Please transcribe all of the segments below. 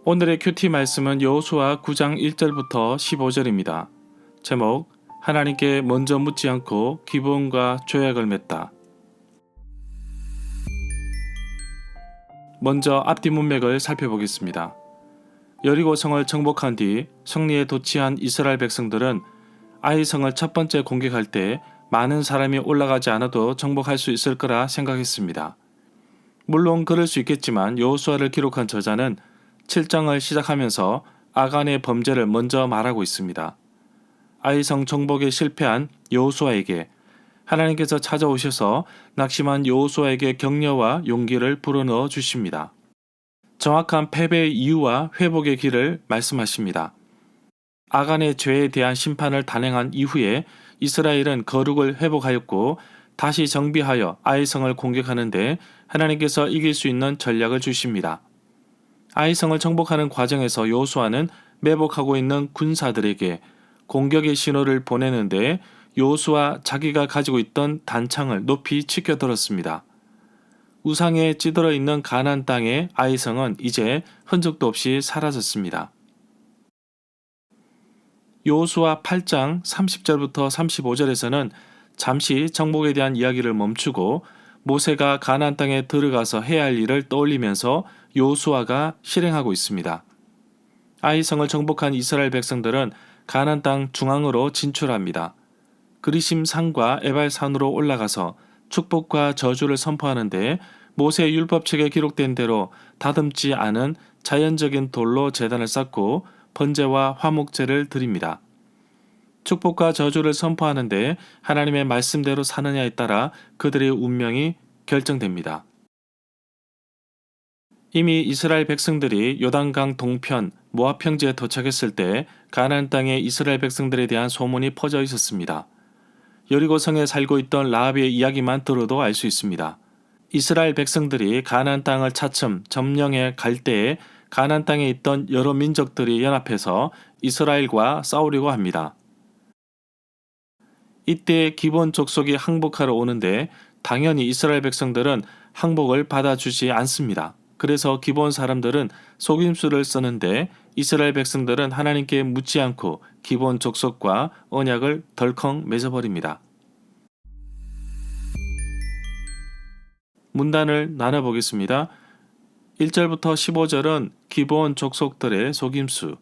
오늘의 큐티 말씀은 여호수아 9장 1절부터 15절입니다. 제목, 하나님께 먼저 묻지 않고 기브온과 조약을 맺다. 먼저 앞뒤 문맥을 살펴보겠습니다. 여리고 성을 정복한 뒤 성리에 도취한 이스라엘 백성들은 아이 성을 첫 번째 공격할 때 많은 사람이 올라가지 않아도 정복할 수 있을 거라 생각했습니다. 물론 그럴 수 있겠지만 여호수아를 기록한 저자는 7장을 시작하면서 아간의 범죄를 먼저 말하고 있습니다. 아이성 정복에 실패한 여호수아에게 하나님께서 찾아오셔서 낙심한 여호수아에게 격려와 용기를 불어넣어 주십니다. 정확한 패배의 이유와 회복의 길을 말씀하십니다. 아간의 죄에 대한 심판을 단행한 이후에 이스라엘은 거룩을 회복하였고 다시 정비하여 아이성을 공격하는데 하나님께서 이길 수 있는 전략을 주십니다. 아이성을 정복하는 과정에서 여호수아는 매복하고 있는 군사들에게 공격의 신호를 보내는데 여호수아 자기가 가지고 있던 단창을 높이 치켜들었습니다. 우상에 찌들어 있는 가나안 땅의 아이성은 이제 흔적도 없이 사라졌습니다. 여호수아 8장 30절부터 35절에서는 잠시 정복에 대한 이야기를 멈추고 모세가 가나안 땅에 들어가서 해야 할 일을 떠올리면서 여호수아가 실행하고 있습니다. 아이성을 정복한 이스라엘 백성들은 가나안 땅 중앙으로 진출합니다. 그리심 산과 에발 산으로 올라가서 축복과 저주를 선포하는데 모세 율법책에 기록된 대로 다듬지 않은 자연적인 돌로 제단을 쌓고 번제와 화목제를 드립니다. 축복과 저주를 선포하는데 하나님의 말씀대로 사느냐에 따라 그들의 운명이 결정됩니다. 이미 이스라엘 백성들이 요단강 동편 모압 평지에 도착했을 때 가나안 땅에 이스라엘 백성들에 대한 소문이 퍼져 있었습니다. 여리고 성에 살고 있던 라합의 이야기만 들어도 알 수 있습니다. 이스라엘 백성들이 가나안 땅을 차츰 점령해 갈 때에 가나안 땅에 있던 여러 민족들이 연합해서 이스라엘과 싸우려고 합니다. 이때 기브온 족속이 항복하러 오는데 당연히 이스라엘 백성들은 항복을 받아주지 않습니다. 그래서 기브온 사람들은 속임수를 쓰는데 이스라엘 백성들은 하나님께 묻지 않고 기브온 족속과 언약을 덜컹 맺어버립니다. 문단을 나눠보겠습니다. 1절부터 15절은 기브온 족속들의 속임수.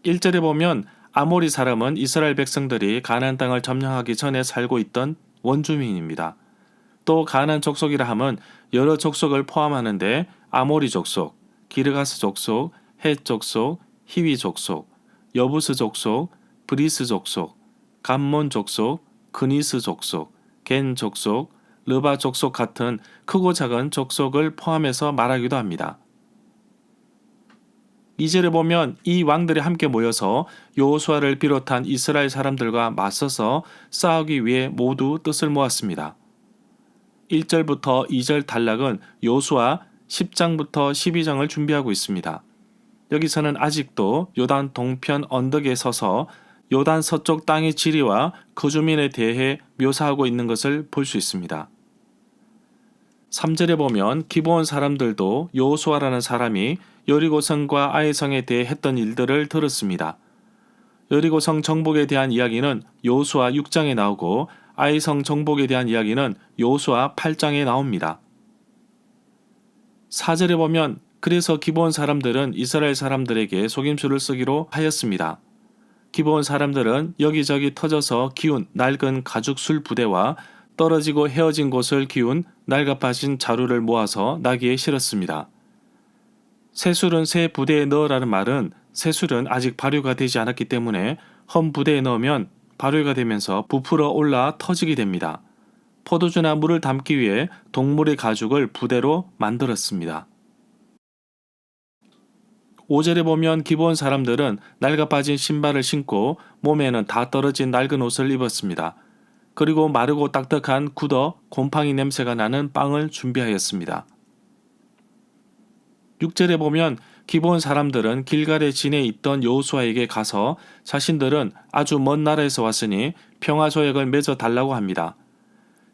1절에 보면 아모리 사람은 이스라엘 백성들이 가나안 땅을 점령하기 전에 살고 있던 원주민입니다. 또 가나안 족속이라 함은 여러 족속을 포함하는데 아모리 족속, 기르가스 족속, 헷 족속, 히위 족속, 여부스 족속, 브리스 족속, 감몬 족속, 그니스 족속, 겐 족속, 르바 족속 같은 크고 작은 족속을 포함해서 말하기도 합니다. 2절에 보면 이 왕들이 함께 모여서 여호수아를 비롯한 이스라엘 사람들과 맞서서 싸우기 위해 모두 뜻을 모았습니다. 1절부터 2절 단락은 여호수아 10장부터 12장을 준비하고 있습니다. 여기서는 아직도 요단 동편 언덕에 서서 요단 서쪽 땅의 지리와 거주민에 대해 묘사하고 있는 것을 볼 수 있습니다. 3절에 보면 기브온 사람들도 여호수아라는 사람이 여리고성과 아이성에 대해 했던 일들을 들었습니다. 여리고성 정복에 대한 이야기는 여호수아 6장에 나오고 아이성 정복에 대한 이야기는 여호수아 8장에 나옵니다. 4절에 보면 그래서 기브온 사람들은 이스라엘 사람들에게 속임수를 쓰기로 하였습니다. 기브온 사람들은 여기저기 터져서 기운 낡은 가죽술 부대와 떨어지고 헤어진 곳을 기운 낡아빠진 자루를 모아서 나귀에 실었습니다. 새술은 새 부대에 넣으라는 말은 새술은 아직 발효가 되지 않았기 때문에 험 부대에 넣으면 발효가 되면서 부풀어 올라 터지게 됩니다. 포도주나 물을 담기 위해 동물의 가죽을 부대로 만들었습니다. 5절에 보면 기브온 사람들은 낡아빠진 신발을 신고 몸에는 다 떨어진 낡은 옷을 입었습니다. 그리고 마르고 딱딱한 굳어 곰팡이 냄새가 나는 빵을 준비하였습니다. 6절에 보면 기브온 사람들은 길갈에 진에 있던 여호수아에게 가서 자신들은 아주 먼 나라에서 왔으니 평화 조약을 맺어 달라고 합니다.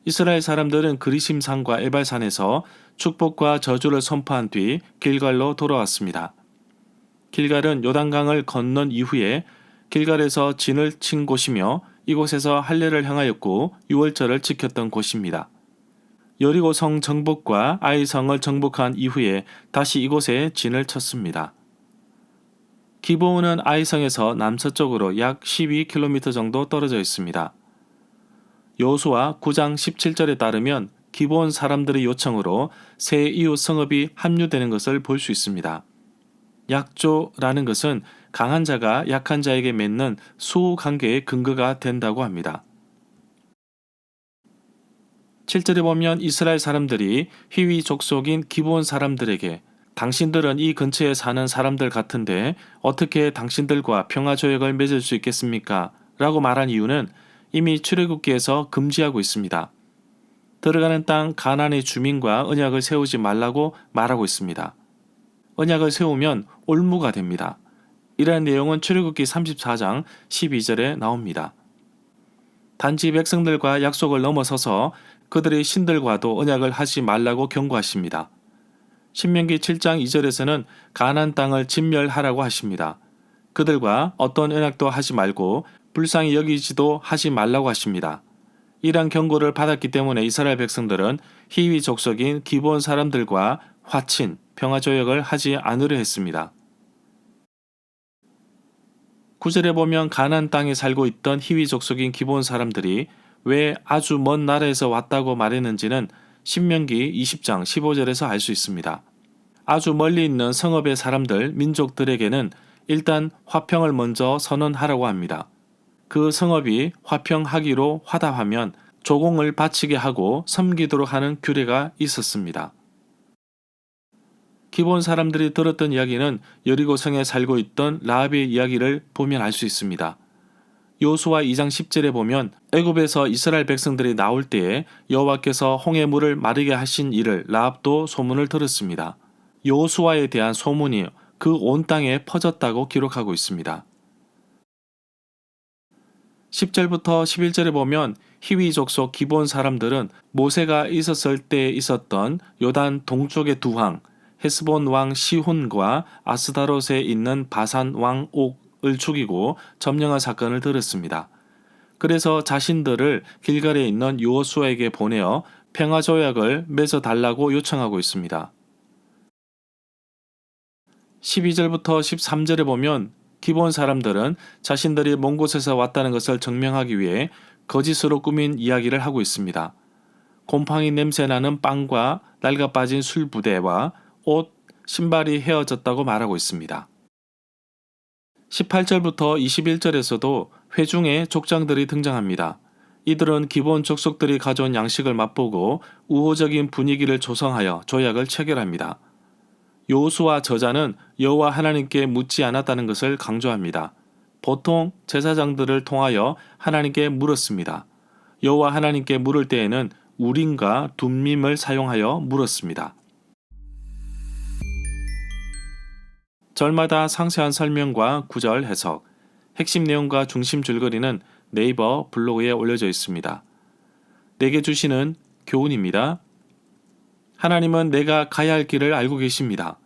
이스라엘 사람들은 그리심산과 에발산에서 축복과 저주를 선포한 뒤 길갈로 돌아왔습니다. 길갈은 요단강을 건넌 이후에 길갈에서 진을 친 곳이며 이곳에서 할례를 행하였고 유월절을 지켰던 곳입니다. 여리고성 정복과 아이성을 정복한 이후에 다시 이곳에 진을 쳤습니다. 기브온은 아이성에서 남서쪽으로 약 12km 정도 떨어져 있습니다. 여호수아 9장 17절에 따르면 기브온 사람들의 요청으로 새 이웃 성읍이 합류되는 것을 볼 수 있습니다. 약조라는 것은 강한 자가 약한 자에게 맺는 수호 관계의 근거가 된다고 합니다. 7절에 보면 이스라엘 사람들이 히위 족속인 기브온 사람들에게 당신들은 이 근처에 사는 사람들 같은데 어떻게 당신들과 평화조약을 맺을 수 있겠습니까? 라고 말한 이유는 이미 출애굽기에서 금지하고 있습니다. 들어가는 땅 가나안의 주민과 언약을 세우지 말라고 말하고 있습니다. 언약을 세우면 올무가 됩니다. 이러한 내용은 출애굽기 34장 12절에 나옵니다. 단지 백성들과 약속을 넘어서서 그들의 신들과도 언약을 하지 말라고 경고하십니다. 신명기 7장 2절에서는 가나안 땅을 진멸하라고 하십니다. 그들과 어떤 언약도 하지 말고 불쌍히 여기지도 하지 말라고 하십니다. 이러한 경고를 받았기 때문에 이스라엘 백성들은 히위 족속인 기브온 사람들과 화친, 평화조약을 하지 않으려 했습니다. 9절에 보면 가나안 땅에 살고 있던 히위 족속인 기브온 사람들이 왜 아주 먼 나라에서 왔다고 말했는지는 신명기 20장 15절에서 알 수 있습니다. 아주 멀리 있는 성읍의 사람들, 민족들에게는 일단 화평을 먼저 선언하라고 합니다. 그 성읍이 화평하기로 화답하면 조공을 바치게 하고 섬기도록 하는 규례가 있었습니다. 기브온 사람들이 들었던 이야기는 여리고성에 살고 있던 라합의 이야기를 보면 알 수 있습니다. 여호수아 2장 10절에 보면 애굽에서 이스라엘 백성들이 나올 때에 여호와께서 홍해 물을 마르게 하신 일을 라합도 소문을 들었습니다. 여호수아에 대한 소문이 그 온 땅에 퍼졌다고 기록하고 있습니다. 10절부터 11절에 보면 히위 족속 기브온 사람들은 모세가 있었을 때 있었던 요단 동쪽의 두 왕, 헤스본 왕 시혼과 아스다롯에 있는 바산 왕 옥을 죽이고 점령한 사건을 들었습니다. 그래서 자신들을 길갈에 있는 여호수아에게 보내어 평화조약을 맺어달라고 요청하고 있습니다. 12절부터 13절에 보면 기브온 사람들은 자신들이 먼 곳에서 왔다는 것을 증명하기 위해 거짓으로 꾸민 이야기를 하고 있습니다. 곰팡이 냄새나는 빵과 낡아빠진 술부대와 옷, 신발이 헤어졌다고 말하고 있습니다. 18절부터 21절에서도 회중의 족장들이 등장합니다. 이들은 기브온 족속들이 가져온 양식을 맛보고 우호적인 분위기를 조성하여 조약을 체결합니다. 여호수아 저자는 여호와 하나님께 묻지 않았다는 것을 강조합니다. 보통 제사장들을 통하여 하나님께 물었습니다. 여호와 하나님께 물을 때에는 우림과 둠밈을 사용하여 물었습니다. 절마다 상세한 설명과 구절 해석, 핵심 내용과 중심 줄거리는 네이버 블로그에 올려져 있습니다. 내게 주시는 교훈입니다. 하나님은 내가 가야 할 길을 알고 계십니다.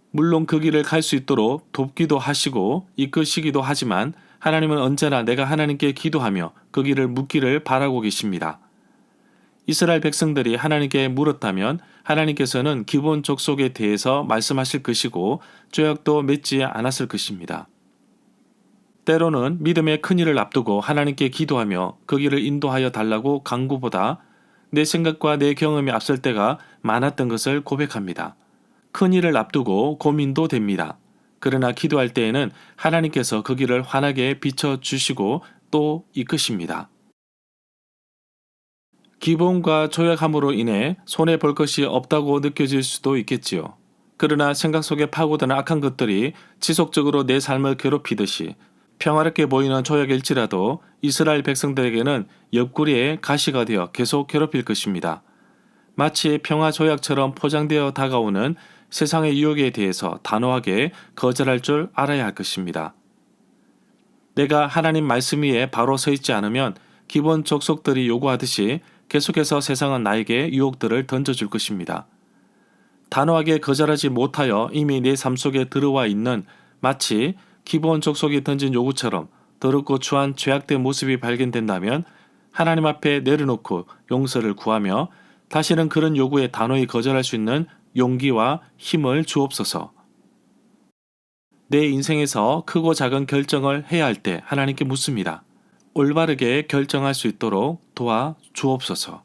물론 그 길을 갈 수 있도록 돕기도 하시고 이끄시기도 하지만 하나님은 언제나 내가 하나님께 기도하며 그 길을 묻기를 바라고 계십니다. 이스라엘 백성들이 하나님께 물었다면 하나님께서는 기브온 족속에 대해서 말씀하실 것이고 조약도 맺지 않았을 것입니다. 때로는 믿음의 큰일을 앞두고 하나님께 기도하며 그 길을 인도하여 달라고 간구보다 내 생각과 내 경험이 앞설 때가 많았던 것을 고백합니다. 큰일을 앞두고 고민도 됩니다. 그러나 기도할 때에는 하나님께서 그 길을 환하게 비춰주시고 또 이끄십니다. 기브온과 조약함으로 인해 손해볼 것이 없다고 느껴질 수도 있겠지요. 그러나 생각 속에 파고드는 악한 것들이 지속적으로 내 삶을 괴롭히듯이 평화롭게 보이는 조약일지라도 이스라엘 백성들에게는 옆구리에 가시가 되어 계속 괴롭힐 것입니다. 마치 평화조약처럼 포장되어 다가오는 세상의 유혹에 대해서 단호하게 거절할 줄 알아야 할 것입니다. 내가 하나님 말씀 위에 바로 서 있지 않으면 기브온 족속들이 요구하듯이 계속해서 세상은 나에게 유혹들을 던져줄 것입니다. 단호하게 거절하지 못하여 이미 내 삶 속에 들어와 있는 마치 기브온 족속이 던진 요구처럼 더럽고 추한 죄악된 모습이 발견된다면 하나님 앞에 내려놓고 용서를 구하며 다시는 그런 요구에 단호히 거절할 수 있는 용기와 힘을 주옵소서. 내 인생에서 크고 작은 결정을 해야 할 때 하나님께 묻습니다. 올바르게 결정할 수 있도록 도와 주옵소서.